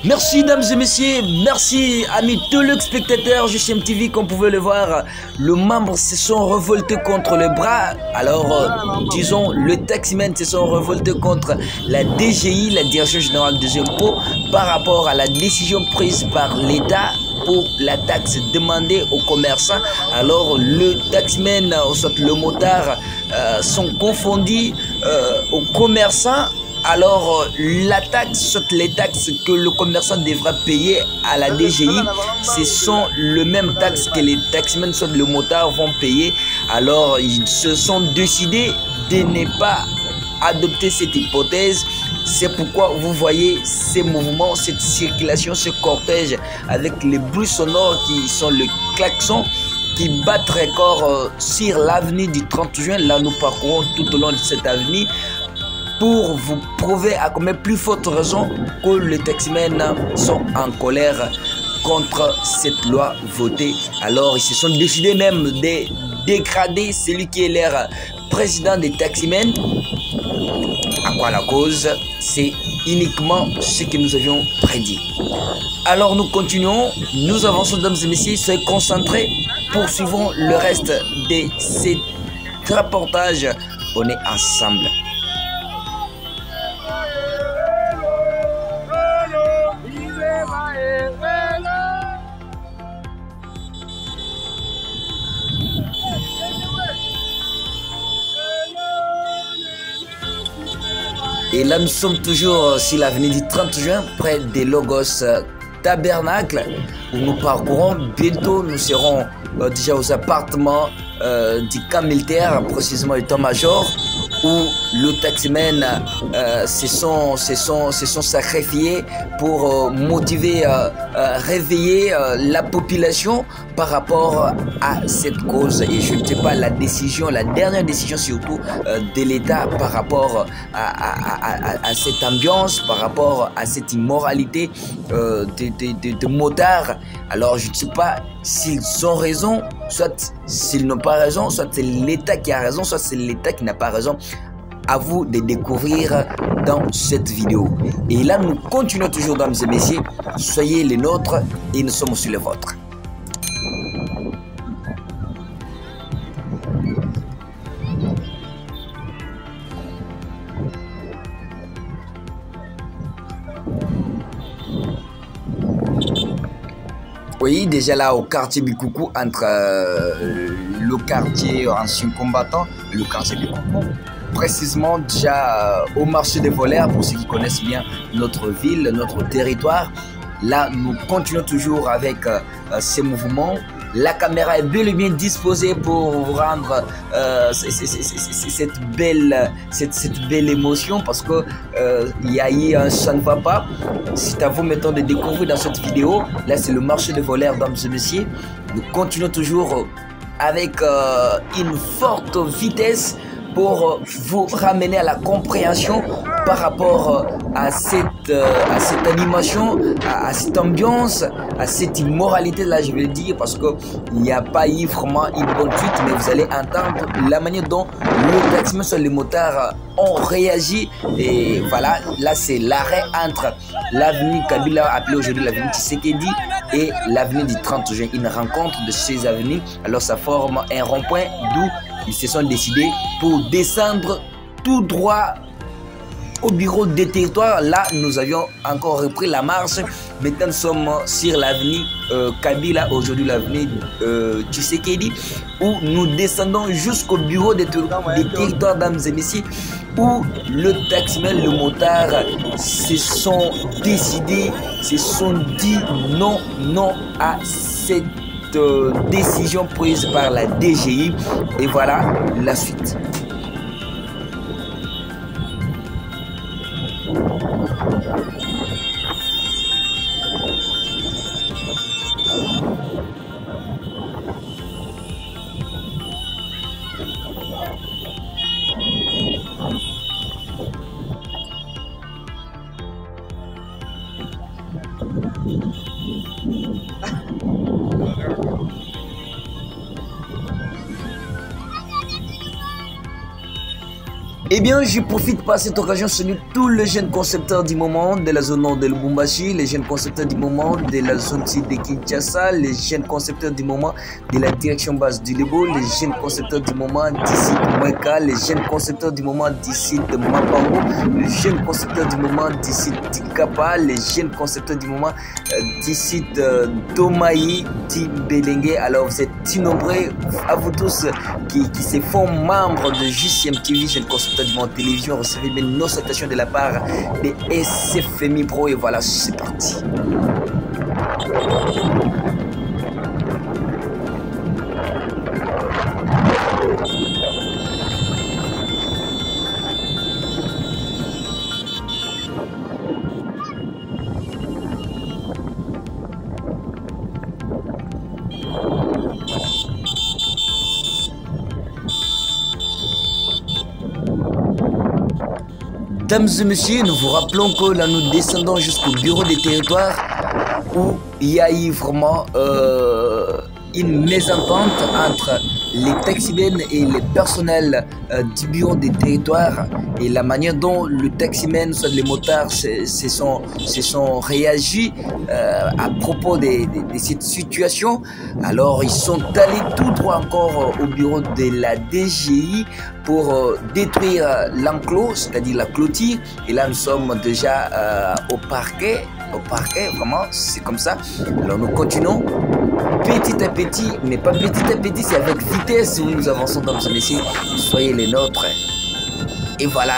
Merci dames et messieurs, merci amis téléspectateurs GCM TV. Comme vous pouvez le voir, le membre se sont révoltés contre le bras. Alors disons le taximen se sont révoltés contre la DGI, la Direction Générale des Impôts, par rapport à la décision prise par l'État pour la taxe demandée aux commerçants. Alors le taximen, soit le motard, sont confondus aux commerçants. Alors la taxe, soit les taxes que le commerçant devra payer à la DGI, ce sont le même taxes que les taximens, soit le motard, vont payer. Alors ils se sont décidés de ne pas adopter cette hypothèse. C'est pourquoi vous voyez ces mouvements, cette circulation, ce cortège avec les bruits sonores qui sont le klaxon qui battent record sur l'avenue du 30 juin. Là nous parcourons tout au long de cette avenue pour vous prouver à combien plus forte raison que les taximens sont en colère contre cette loi votée. Alors ils se sont décidés même de dégrader celui qui est leur président des taximens. À quoi la cause? C'est uniquement ce que nous avions prédit. Alors nous continuons, nous avançons dames et messieurs, soyez concentrés, poursuivons le reste de ces reportages. On est ensemble. Et là, nous sommes toujours sur l'avenue du 30 juin, près des Logos Tabernacle, où nous parcourons. Bientôt, nous serons déjà aux appartements du camp militaire, précisément l'état-major, où le taximen se sont sacrifiés pour motiver, réveiller la population par rapport à cette cause. Et je ne sais pas la décision, la dernière décision surtout de l'État par rapport à cette ambiance, par rapport à cette immoralité de motards. Alors je ne sais pas s'ils ont raison, soit s'ils n'ont pas raison, soit c'est l'État qui a raison, soit c'est l'État qui n'a pas raison. À vous de découvrir dans cette vidéo. Et là, nous continuons toujours, dames et messieurs. Soyez les nôtres et nous sommes aussi les vôtres. Oui, déjà là au quartier Bikoukou, entre le quartier ancien combattant et le quartier Bikoukou, précisément déjà au marché des voleurs, pour ceux qui connaissent bien notre ville, notre territoire. Là, nous continuons toujours avec ces mouvements. La caméra est bel et bien disposée pour vous rendre cette belle émotion, parce que il y a eu un ça ne va pas. C'est à vous maintenant de découvrir dans cette vidéo. Là, c'est le marché des voleurs, dames et messieurs. Nous continuons toujours avec une forte vitesse pour vous ramener à la compréhension par rapport à cette animation, à cette ambiance, à cette immoralité là, je vais le dire, parce que il n'y a pas eu vraiment une bonne suite, mais vous allez entendre la manière dont le taximan sur les motards ont réagi. Et voilà, là c'est l'arrêt entre l'avenue Kabila, appelée aujourd'hui l'avenue Tshisekedi, et l'avenue du 30 juin, une rencontre de ces avenues. Alors ça forme un rond-point d'où ils se sont décidés pour descendre tout droit au bureau des territoires. Là, nous avions encore repris la marche. Maintenant, nous sommes sur l'avenue Kabila, aujourd'hui l'avenue Tshisekedi, où nous descendons jusqu'au bureau des territoires, dames et messieurs, où le taximan, le motard se sont décidés, se sont dit non à cette décision prise par la DGI. Et voilà la suite. Eh bien, je profite par cette occasion de saluer tous les jeunes concepteurs du moment de la zone nord de Lubumbashi, les jeunes concepteurs du moment de la zone sud de Kinshasa, les jeunes concepteurs du moment de la direction basse du Lebo, les jeunes concepteurs du moment d'ici de Mweka, les jeunes concepteurs du moment d'ici de Mapango, les jeunes concepteurs du moment d'ici de Kapa, les jeunes concepteurs du moment d'ici de Domaï, d'Ibelenge. Alors, vous êtes si nombreux, à vous tous qui se font membres de JCM TV, jeunes concepteurs du monde télévision, recevez bien nos salutations de la part de SFMI Pro et voilà, c'est parti. Mesdames et messieurs, nous vous rappelons que là nous descendons jusqu'au bureau des territoires où il y a eu vraiment une mésentente entre les taximens et les personnels du bureau des territoires et la manière dont le taximen, soit les motards, se sont réagis à propos de cette situation. Alors ils sont allés tout droit encore au bureau de la DGI pour détruire l'enclos, c'est-à-dire la clôture. Et là nous sommes déjà au parquet, vraiment c'est comme ça. Alors nous continuons petit à petit, mais pas petit à petit, c'est avec vitesse où nous avançons dans ce métier. Soyez les nôtres. Et voilà.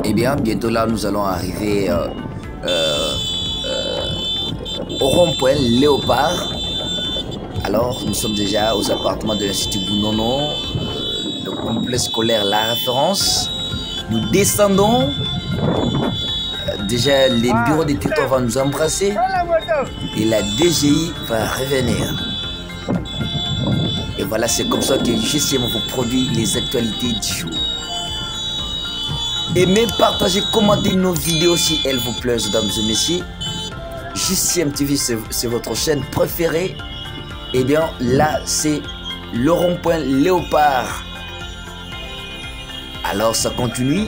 Eh bien, bientôt là, nous allons arriver au rond-point Léopard. Alors, nous sommes déjà aux appartements de l'Institut Bounono, le complexe scolaire La Référence. Nous descendons. Déjà, les bureaux des territoires vont nous embrasser et la DGI va revenir. Et voilà, c'est comme ça que JCM vous produit les actualités du jour. Aimez, partagez, commentez nos vidéos si elles vous plaisent, mesdames et messieurs. JCM TV, c'est votre chaîne préférée. Eh bien, là, c'est le rond-point Léopard. Alors, ça continue.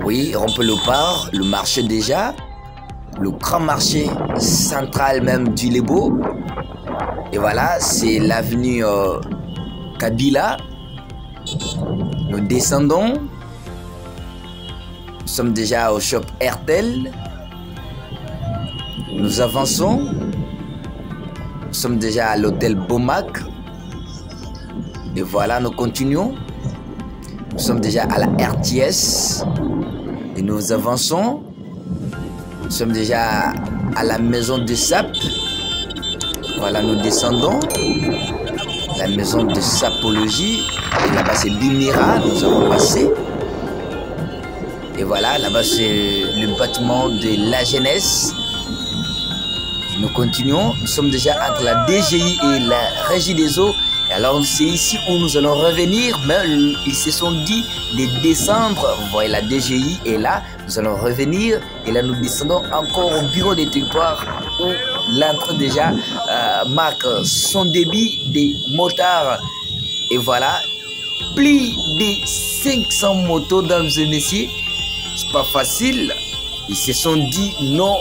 Oui, rond-point Léopard, le marché déjà. Le grand marché central même du Lebo. Et voilà, c'est l'avenue Kabila. Nous descendons. Nous sommes déjà au shop Airtel. Nous avançons. Nous sommes déjà à l'hôtel Bomac. Et voilà, nous continuons. Nous sommes déjà à la RTS. Et nous avançons. Nous sommes déjà à la maison de SAP. Voilà, nous descendons. La maison de sapologie. Et là-bas, c'est Bimira. Nous avons passé. Et voilà, là-bas, c'est le bâtiment de la jeunesse. Nous continuons. Nous sommes déjà entre la DGI et la Régie des eaux. Et alors, c'est ici où nous allons revenir. Mais ils se sont dit de descendre. Vous voyez, la DGI est là. Nous allons revenir. Et là, nous descendons encore au bureau des territoires où l'entrée déjà marque son débit des motards. Et voilà, plus de 500 motos, mesdames et messieurs. C'est pas facile. Ils se sont dit non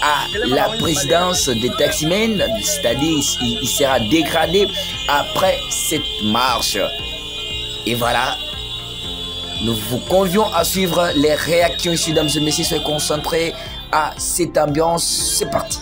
à la présidence des taximens, c'est-à-dire il sera dégradé après cette marche. Et voilà, nous vous convions à suivre les réactions ici, mesdames et messieurs. Soyez concentrés à cette ambiance. C'est parti.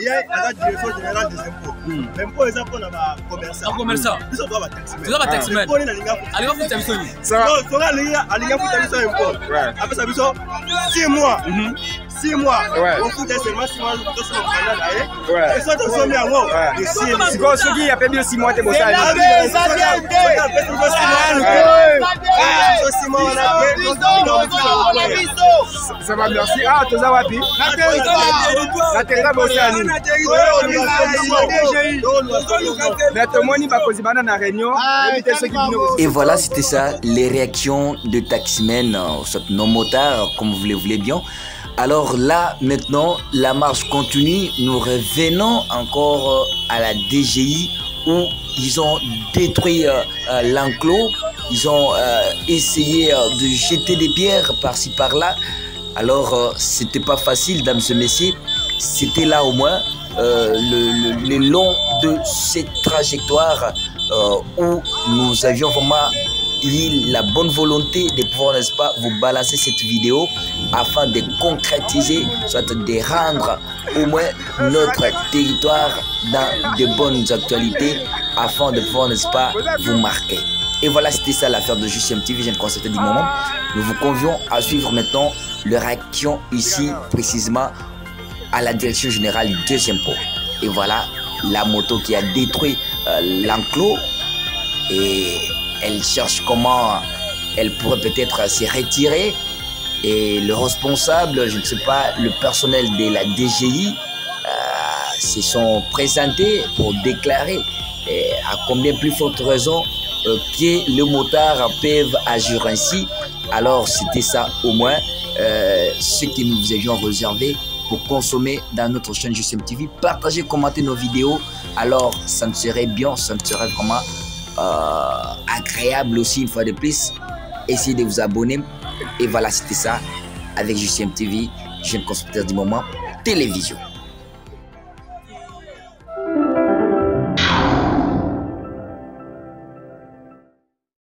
Il y a la direction générale des impôts. Même pour les impôts, on a commerçant. Commerçant. Ils sont droits à taximètre. Ils sont droits à taximètre. Allez, vous avez ça. Ça va. Donc, allez, vous avez ça impôt. Après, ça veut dire 6 mois. 6 mois. On fout seulement 6 mois de son canal. Et ça, on s'en met en haut. C'est quoi ce qui a permis 6 mois de bosser à l'île? Ça va, merci. Ah, tu as wapi? La terre bossé à l'île. Et voilà, c'était ça, les réactions de taximens, non motards, comme vous le voulez bien. Alors là, maintenant, la marche continue. Nous revenons encore à la DGI où ils ont détruit l'enclos. Ils ont essayé de jeter des pierres par-ci par-là. Alors, c'était pas facile, dames et messieurs. C'était là au moins le long de cette trajectoire où nous avions vraiment eu la bonne volonté de pouvoir, n'est-ce pas, vous balancer cette vidéo afin de concrétiser, soit de rendre au moins notre territoire dans de bonnes actualités afin de pouvoir, n'est-ce pas, vous marquer. Et voilà, c'était ça l'affaire de JCM TV, je ne constatais du moment. Nous vous convions à suivre maintenant leur réaction ici, précisément à la direction générale des impôts. Et voilà la moto qui a détruit l'enclos et elle cherche comment elle pourrait peut-être se retirer. Et le responsable, je ne sais pas, le personnel de la DGI se sont présentés pour déclarer à combien plus forte raison que les motards peuvent agir ainsi. Alors c'était ça au moins ce que nous vous avions réservé pour consommer dans notre chaîne JCM TV. Partagez, commentez nos vidéos. Alors ça me serait bien, ça me serait vraiment agréable aussi une fois de plus. Essayez de vous abonner. Et voilà, c'était ça avec JCM TV, jeune constructeur du moment, télévision.